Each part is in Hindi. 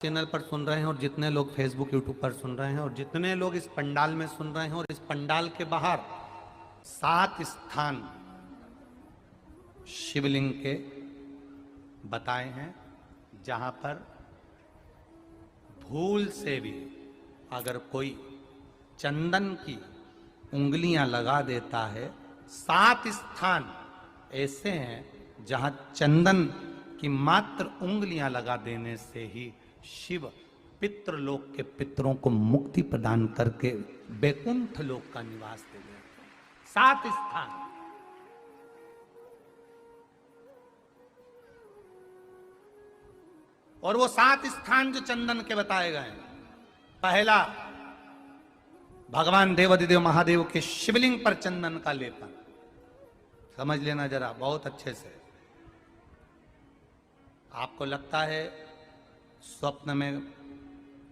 चैनल पर सुन रहे हैं और जितने लोग फेसबुक यूट्यूब पर सुन रहे हैं और जितने लोग इस पंडाल में सुन रहे हैं और इस पंडाल के बाहर 7 स्थान शिवलिंग के बताए हैं जहां पर भूल से भी अगर कोई चंदन की उंगलियां लगा देता है। 7 स्थान ऐसे हैं जहां चंदन की मात्र उंगलियां लगा देने से ही शिव पितृलोक के पितरों को मुक्ति प्रदान करके बैकुंठ लोक का निवास दे देते हैं। 7 स्थान। और वो 7 स्थान जो चंदन के बताए गए हैं, पहला भगवान देवाधिदेव महादेव के शिवलिंग पर चंदन का लेपन। समझ लेना जरा बहुत अच्छे से। आपको लगता है स्वप्न में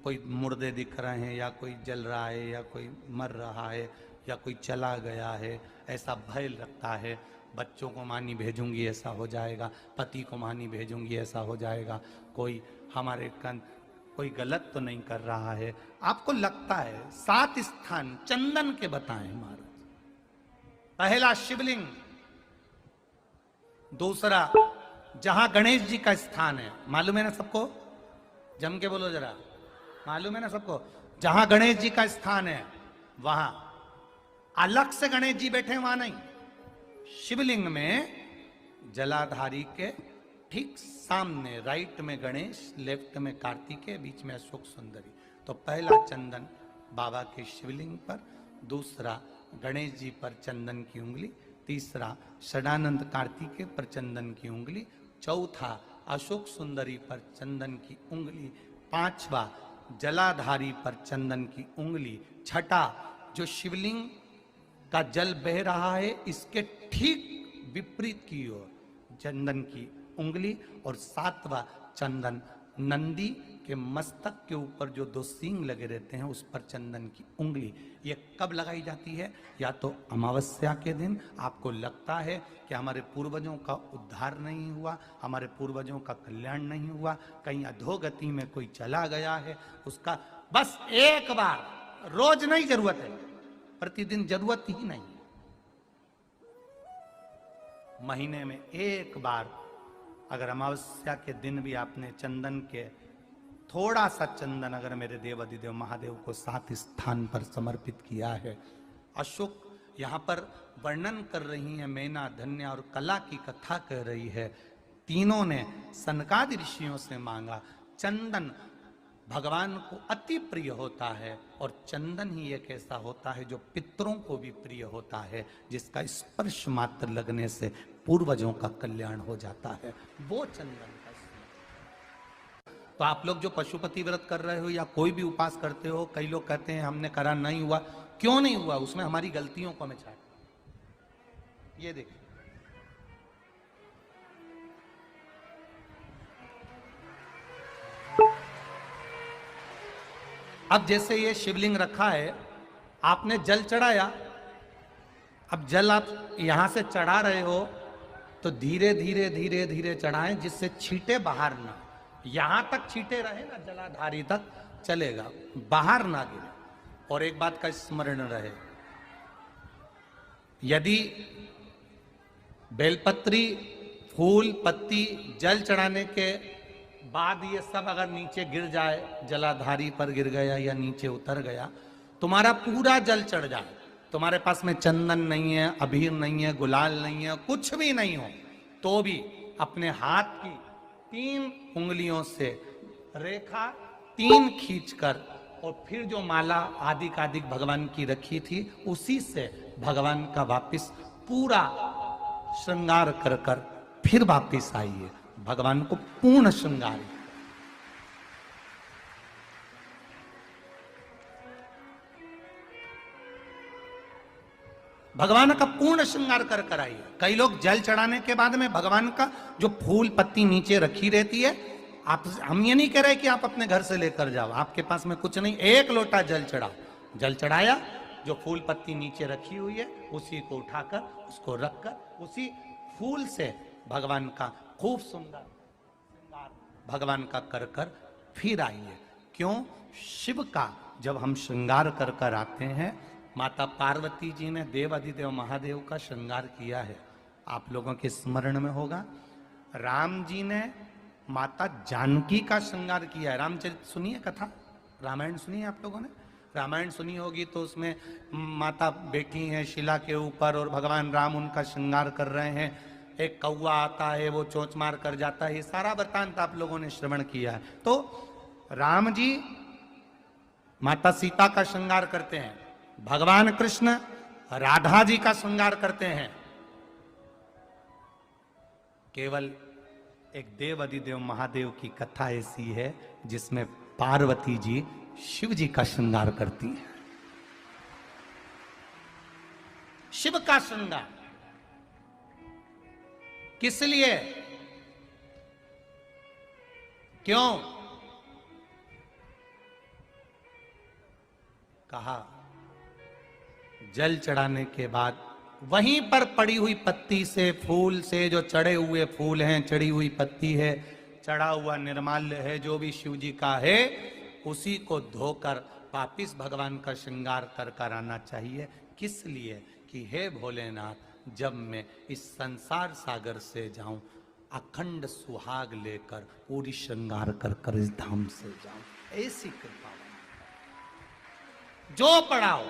कोई मुर्दे दिख रहे हैं या कोई जल रहा है या कोई मर रहा है या कोई चला गया है, ऐसा भय लगता है। बच्चों को मानी भेजूंगी ऐसा हो जाएगा, पति को मानी भेजूंगी ऐसा हो जाएगा, कोई हमारे कोई गलत तो नहीं कर रहा है, आपको लगता है। 7 स्थान चंदन के बताएं महाराज। पहला शिवलिंग, दूसरा जहां गणेश जी का स्थान है, मालूम है ना सबको? जम के बोलो जरा, मालूम है ना सबको? जहां गणेश जी का स्थान है वहां अलग से गणेश जी बैठे, वहां नहीं। शिवलिंग में जलाधारी के ठीक सामने राइट में गणेश, लेफ्ट में कार्तिकेय, बीच में अशोक सुंदरी। तो पहला चंदन बाबा के शिवलिंग पर, दूसरा गणेश जी पर चंदन की उंगली, तीसरा षडानंद कार्तिकेय पर चंदन की उंगली, चौथा अशोक सुंदरी पर चंदन की उंगली, पांचवा जलाधारी पर चंदन की उंगली, छठा जो शिवलिंग का जल बह रहा है इसके ठीक विपरीत की ओर चंदन की उंगली, और 7वां चंदन नंदी के मस्तक के ऊपर जो 2 सींग लगे रहते हैं उस पर चंदन की उंगली। ये कब लगाई जाती है? या तो अमावस्या के दिन। आपको लगता है कि हमारे पूर्वजों का उद्धार नहीं हुआ, हमारे पूर्वजों का कल्याण नहीं हुआ, कहीं अधोगति में कोई चला गया है, उसका बस एक बार, रोज नहीं जरूरत है, प्रतिदिन जरूरत ही नहीं, महीने में एक बार अगर अमावस्या के दिन भी आपने चंदन के थोड़ा सा चंदन अगर मेरे देवाधिदेव महादेव को 7 स्थान पर समर्पित किया है। अशोक यहाँ पर वर्णन कर रही है, मैना, धन्य और कला की कथा कह रही है। तीनों ने सनकादि ऋषियों से मांगा। चंदन भगवान को अति प्रिय होता है और चंदन ही एक ऐसा होता है जो पितरों को भी प्रिय होता है, जिसका स्पर्श मात्र लगने से पूर्वजों का कल्याण हो जाता है, वो चंदन का। तो आप लोग जो पशुपति व्रत कर रहे हो या कोई भी उपास करते हो, कई लोग कहते हैं हमने करा नहीं हुआ। क्यों नहीं हुआ? उसमें हमारी गलतियों को हमें छाट। ये देखिए, अब जैसे ये शिवलिंग रखा है, आपने जल चढ़ाया, अब जल आप यहां से चढ़ा रहे हो तो धीरे धीरे धीरे धीरे चढ़ाएं जिससे छींटे बाहर ना, यहां तक छींटे रहे ना, जलाधारी तक चलेगा, बाहर ना गिरे। और एक बात का स्मरण रहे, यदि बेलपत्री, फूल, पत्ती जल चढ़ाने के बाद ये सब अगर नीचे गिर जाए, जलाधारी पर गिर गया या नीचे उतर गया, तुम्हारा पूरा जल चढ़ जाए, तुम्हारे पास में चंदन नहीं है, अबीर नहीं है, गुलाल नहीं है, कुछ भी नहीं हो, तो भी अपने हाथ की 3 उंगलियों से रेखा 3 खींचकर और फिर जो माला आदिकादिक भगवान की रखी थी उसी से भगवान का वापिस पूरा श्रृंगार कर कर फिर वापिस आइए, भगवान को पूर्ण श्रृंगार। भगवान का पूर्ण श्रृंगार कर कर आइए। कई लोग जल चढ़ाने के बाद में भगवान का जो फूल पत्ती नीचे रखी रहती है, आप, हम ये नहीं कह रहे कि आप अपने घर से लेकर जाओ, आपके पास में कुछ नहीं, 1 लोटा जल चढ़ाओ, जल चढ़ाया, जो फूल पत्ती नीचे रखी हुई है उसी को उठाकर उसको रखकर उसी फूल से भगवान का खूब सुंदर श्रृंगार भगवान का कर कर फिर आइए। क्यों? शिव का जब हम श्रृंगार कर कर आते हैं, माता पार्वती जी ने देव अधिदेव महादेव का श्रृंगार किया है, आप लोगों के स्मरण में होगा। राम जी ने माता जानकी का श्रृंगार किया है। रामचरित सुनिए कथा, रामायण सुनिए आप लोगों ने, रामायण सुनी होगी तो उसमें माता बैठी हैं शिला के ऊपर और भगवान राम उनका श्रृंगार कर रहे हैं। एक कौवा आता है, वो चोंच मार कर जाता है, ये सारा वृत्तांत आप लोगों ने श्रवण किया है। तो राम जी माता सीता का श्रृंगार करते हैं, भगवान कृष्ण राधा जी का श्रृंगार करते हैं। केवल एक देव अधिदेव महादेव की कथा ऐसी है जिसमें पार्वती जी शिव जी का श्रृंगार करती हैं। शिव का श्रृंगार किस लिए? क्यों? कहा जल चढ़ाने के बाद वहीं पर पड़ी हुई पत्ती से, फूल से, जो चढ़े हुए फूल हैं, चढ़ी हुई पत्ती है, चढ़ा हुआ निर्माल्य है, जो भी शिव जी का है, उसी को धोकर वापिस भगवान का श्रृंगार कर कर आना चाहिए। किस लिए? कि हे भोलेनाथ, जब मैं इस संसार सागर से जाऊं, अखंड सुहाग लेकर पूरी श्रृंगार कर कर इस धाम से जाऊं। ऐसी कृपा जो पढ़ाओ,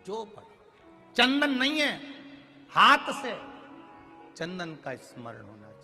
जो पढ़ाओ, चंदन नहीं है, हाथ से चंदन का स्मरण होना चाहिए।